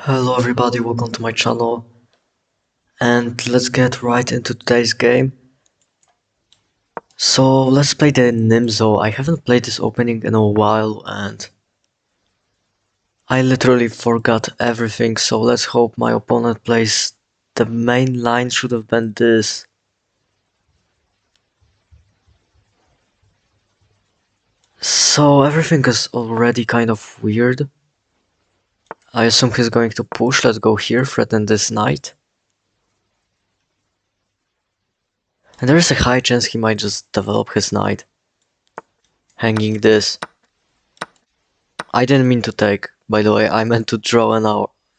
Hello everybody, welcome to my channel, and let's get right into today's game. So let's play the Nimzo. I haven't played this opening in a while and I literally forgot everything, so let's hope my opponent plays the main line. Should have been this. So everything is already kind of weird. I assume he's going to push. Let's go here, threaten this knight. And there is a high chance he might just develop his knight, hanging this. I didn't mean to take, by the way, I meant to draw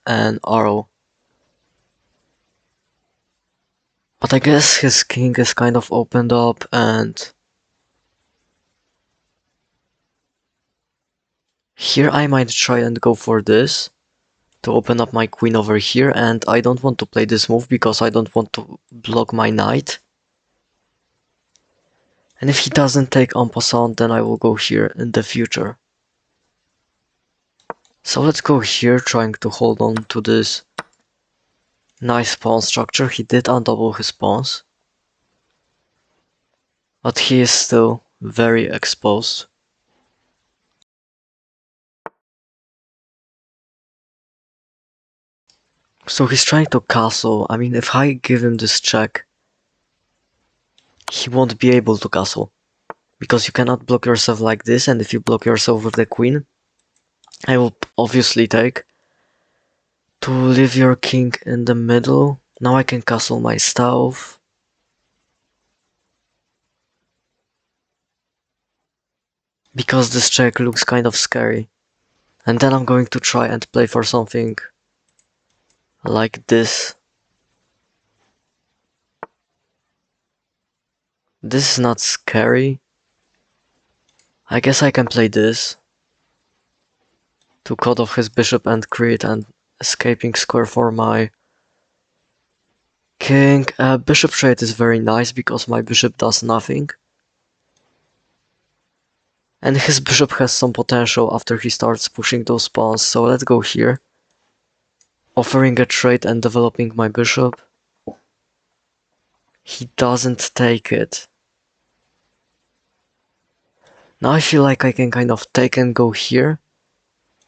an arrow. But I guess his king is kind of opened up, and here I might try and go for this to open up my queen over here, and I don't want to play this move because I don't want to block my knight. And if he doesn't take en passant, then I will go here in the future. So let's go here, trying to hold on to this nice pawn structure. He did undouble his pawns, but he is still very exposed. So he's trying to castle. I mean, if I give him this check, he won't be able to castle, because you cannot block yourself like this, and if you block yourself with the queen, I will obviously take. To leave your king in the middle, now I can castle myself. Because this check looks kind of scary. And then I'm going to try and play for something like this. This is not scary. I guess I can play this to cut off his bishop and create an escaping square for my king. Bishop trade is very nice because my bishop does nothing. And his bishop has some potential after he starts pushing those pawns, so let's go here. Offering a trade and developing my bishop. He doesn't take it. Now I feel like I can kind of take and go here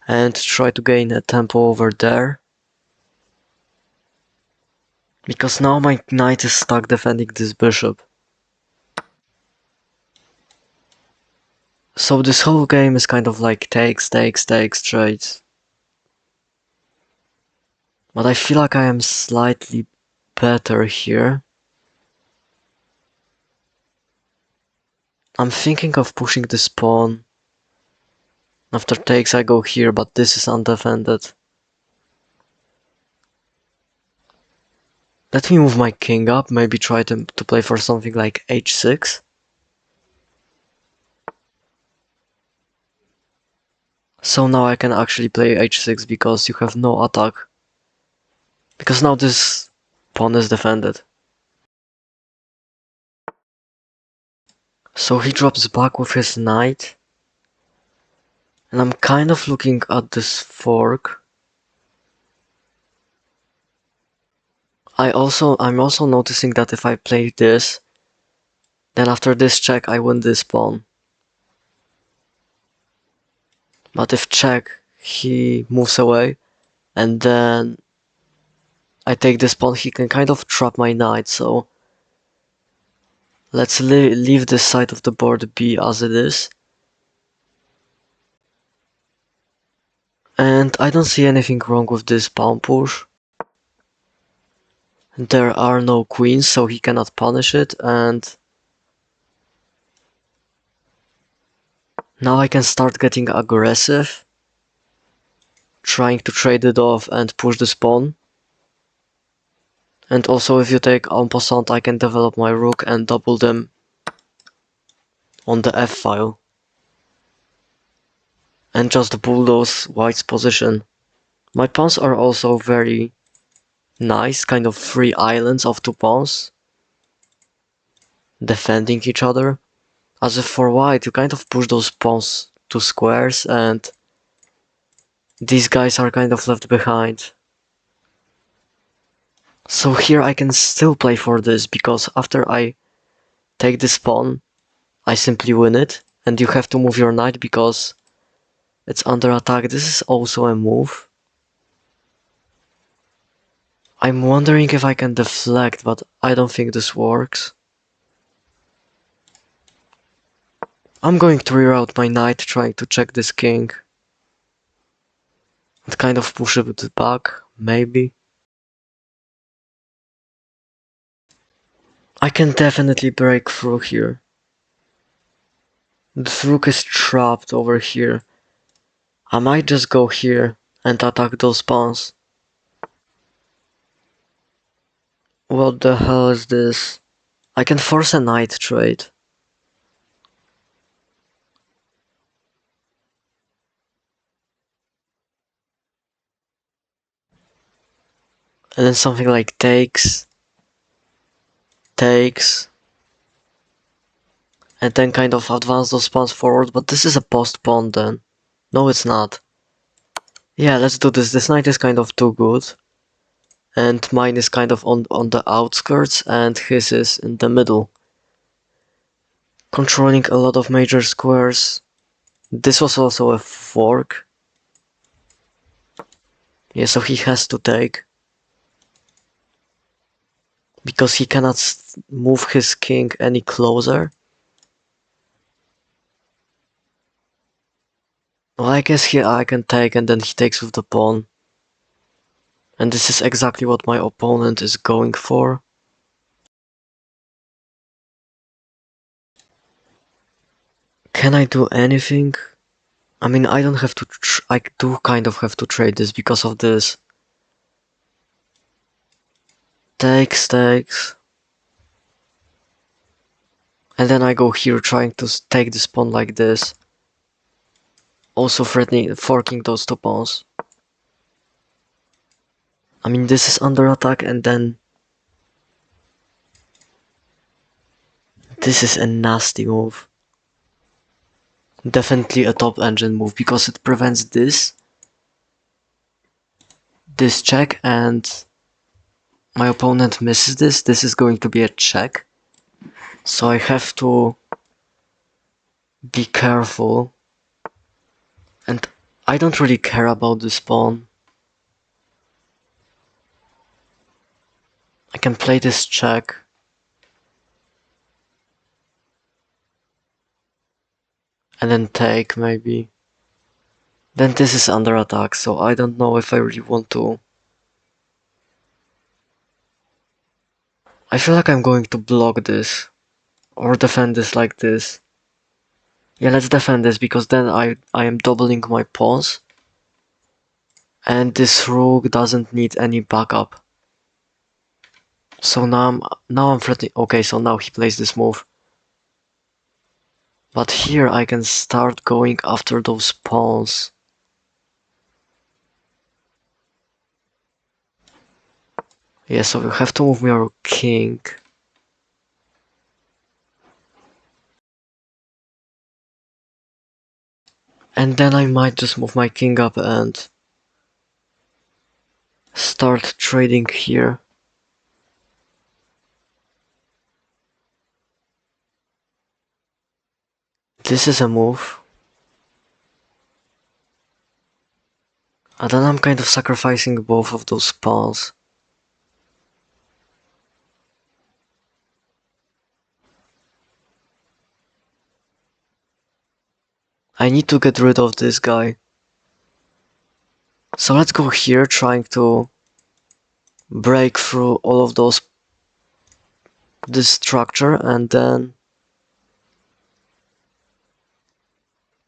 and try to gain a tempo over there. Because now my knight is stuck defending this bishop. So this whole game is kind of like takes, trades. But I feel like I am slightly better here. I'm thinking of pushing this pawn. After takes I go here, but this is undefended. Let me move my king up, maybe try to play for something like h6. So now I can actually play h6 because you have no attack. Because now this pawn is defended. So he drops back with his knight. And I'm kind of looking at this fork. I'm also noticing that if I play this, then after this check I win this pawn. But if check, he moves away, and then I take this pawn, he can kind of trap my knight, so let's leave this side of the board be as it is. And I don't see anything wrong with this pawn push. There are no queens, so he cannot punish it, and now I can start getting aggressive, trying to trade it off and push this pawn. And also if you take en passant, I can develop my rook and double them on the f-file. And just bulldoze white's position. My pawns are also very nice, kind of free islands of two pawns, defending each other. As if for white, you kind of push those pawns to squares and these guys are kind of left behind. So here I can still play for this, because after I take this pawn, I simply win it, and you have to move your knight because it's under attack. This is also a move. I'm wondering if I can deflect, but I don't think this works. I'm going to reroute my knight, trying to check this king. And kind of push it back, maybe. I can definitely break through here. The rook is trapped over here. I might just go here and attack those pawns. What the hell is this? I can force a knight trade. And then something like takes, and then kind of advance those pawns forward, but this is a post pawn then. No, it's not. Yeah, let's do this. This knight is kind of too good. And mine is kind of on the outskirts, and his is in the middle. Controlling a lot of major squares. This was also a fork. Yeah, so he has to take. Because he cannot move his king any closer. Well, I guess here I can take, and then he takes with the pawn. And this is exactly what my opponent is going for. Can I do anything? I mean, I don't have to. I do kind of have to trade this because of this. Takes. And then I go here trying to take this pawn like this. Also threatening, forking those two pawns. I mean, this is under attack, and then this is a nasty move. Definitely a top engine move, because it prevents this check, and my opponent misses this. This is going to be a check. So I have to be careful. And I don't really care about this pawn. I can play this check. And then take, maybe. Then this is under attack, so I don't know if I really want to. I feel like I'm going to block this. Or defend this like this. Yeah, let's defend this, because then I am doubling my pawns. And this rook doesn't need any backup. So now I'm threatening. Okay, so now he plays this move. But here I can start going after those pawns. Yeah, so you have to move your king. And then I might just move my king up and start trading here. This is a move. And then I'm kind of sacrificing both of those pawns. I need to get rid of this guy. So let's go here, trying to break through all of this structure, and then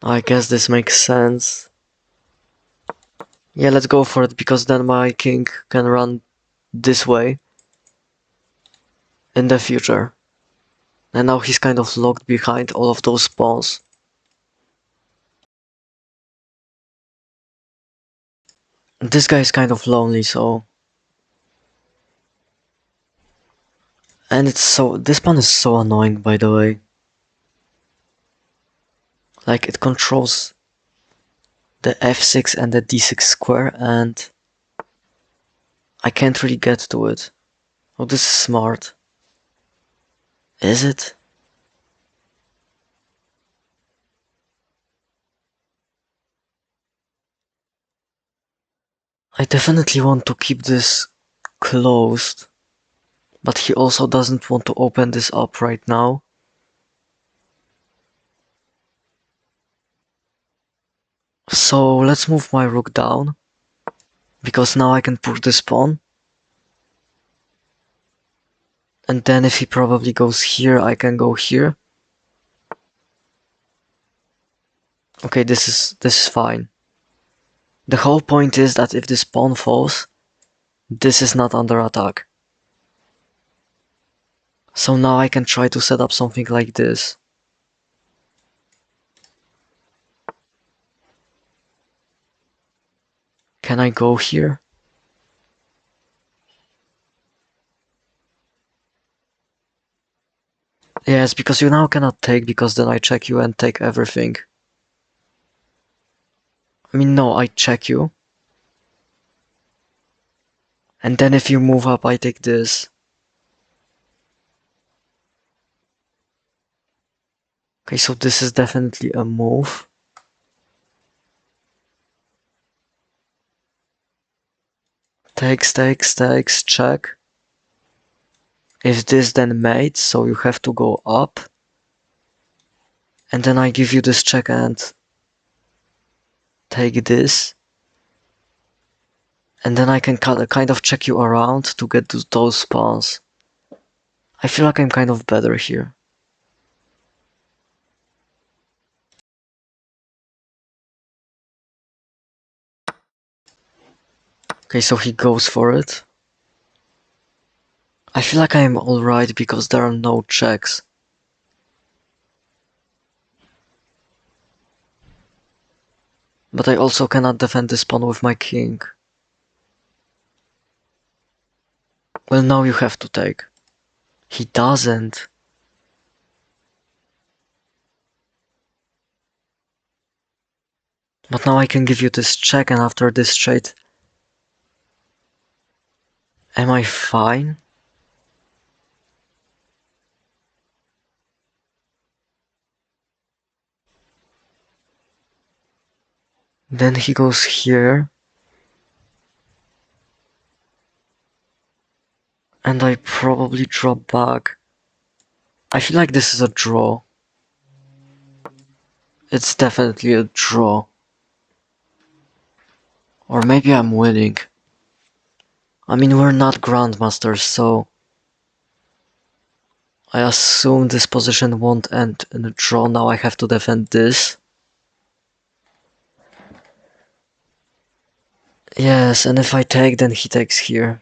I guess this makes sense. Yeah, let's go for it, because then my king can run this way in the future. And now he's kind of locked behind all of those pawns. This guy is kind of lonely, so. And this pawn is so annoying, by the way. Like, it controls the f6 and the d6 square, and I can't really get to it. Oh, this is smart. Is it? I definitely want to keep this closed, but he also doesn't want to open this up right now. So let's move my rook down, because now I can push this pawn. And then if he probably goes here, I can go here. Okay, this is fine. The whole point is that if this pawn falls, this is not under attack. So now I can try to set up something like this. Can I go here? Yes, because you now cannot take, because then I check you and take everything. I mean, no, I check you. And then if you move up, I take this. Okay, so this is definitely a move. Takes, takes, takes, check. If this, then mate, so you have to go up. And then I give you this check and take this. And then I can kind of check you around to get to those pawns. I feel like I'm kind of better here. Okay, so he goes for it. I feel like I am alright because there are no checks. But I also cannot defend this pawn with my king. Well, now you have to take. He doesn't. But now I can give you this check, and after this trade... Am I fine? Then he goes here. And I probably drop back. I feel like this is a draw. It's definitely a draw. Or maybe I'm winning. I mean, we're not grandmasters, so... I assume this position won't end in a draw. Now I have to defend this. Yes, and if I take, then he takes here.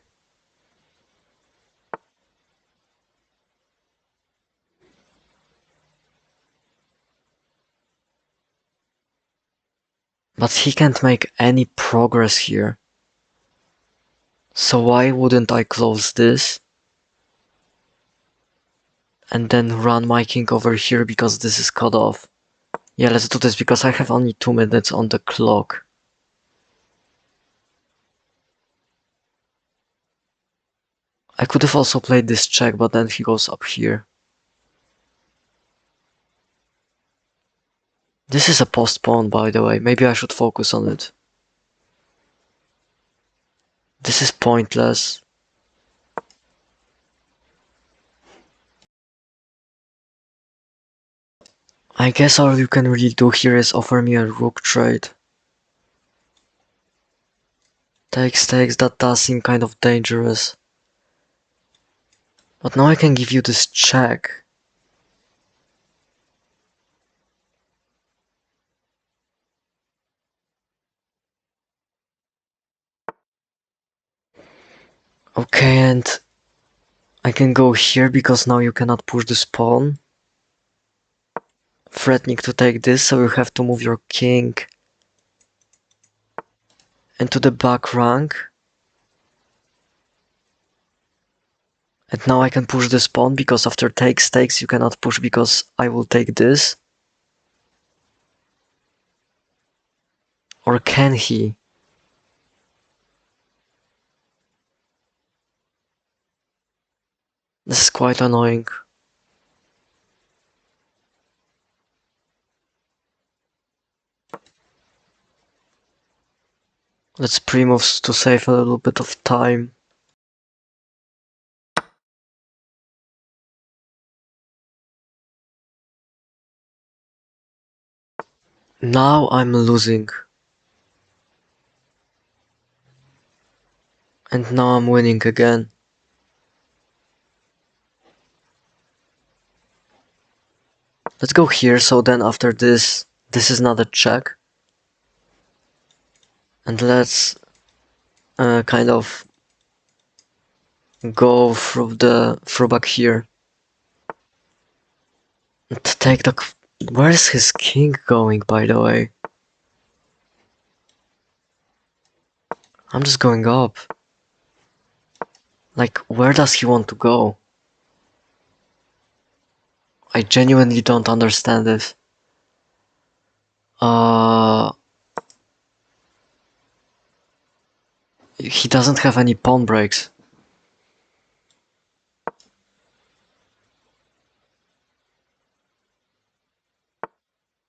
But he can't make any progress here. So why wouldn't I close this? And then run my king over here because this is cut off. Yeah, let's do this because I have only 2 minutes on the clock. I could have also played this check, but then he goes up here. This is a postpone, by the way. Maybe I should focus on it. This is pointless. I guess all you can really do here is offer me a rook trade. Takes, takes, that does seem kind of dangerous. But now I can give you this check. Okay, and I can go here because now you cannot push this pawn. Threatening to take this, so you have to move your king into the back rank. And now I can push this pawn because after takes, takes, you cannot push because I will take this. Or can he? This is quite annoying. Let's pre-move to save a little bit of time. Now I'm losing. And now I'm winning again. Let's go here, so then after this is not a check. And let's kind of go through back here. And take the... Where's his king going, by the way? I'm just going up. Like, where does he want to go? I genuinely don't understand this. He doesn't have any pawn breaks.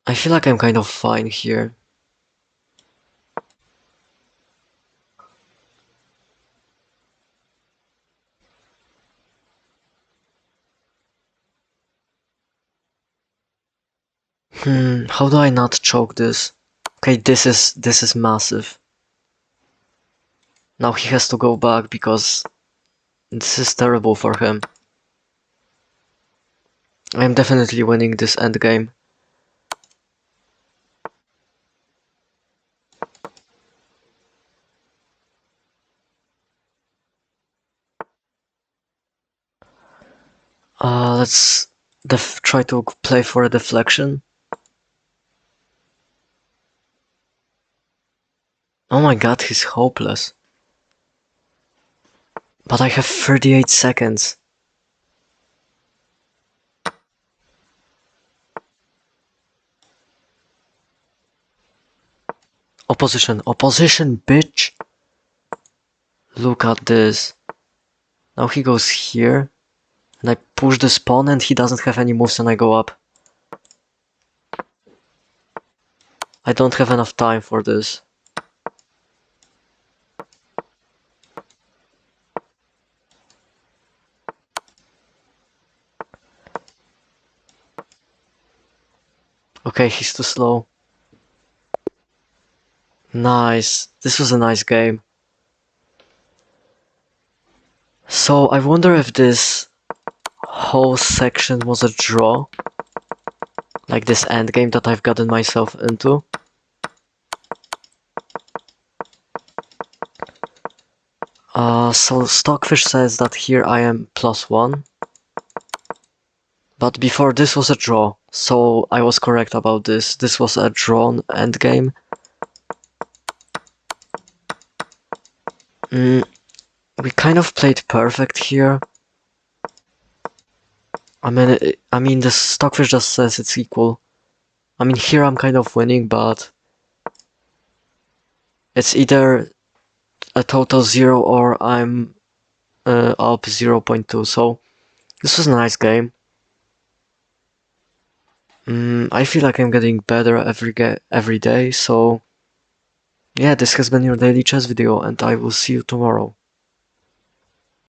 I feel like I'm kind of fine here. How do I not choke this? Okay, this is massive. Now he has to go back because this is terrible for him. I'm definitely winning this endgame. Let's try to play for a deflection. Oh my god, he's hopeless. But I have 38 seconds. Opposition, opposition, bitch! Look at this. Now he goes here. And I push this pawn and he doesn't have any moves and I go up. I don't have enough time for this. Okay, he's too slow. Nice. This was a nice game. So I wonder if this whole section was a draw. Like this endgame that I've gotten myself into. So Stockfish says that here I am +1. But before this was a draw, so I was correct about this. This was a drawn endgame. We kind of played perfect here. I mean, the Stockfish just says it's equal. I mean, here I'm kind of winning, but it's either a total 0 or I'm up 0.2. So this was a nice game. I feel like I'm getting better every day. So yeah, this has been your daily chess video, and I will see you tomorrow.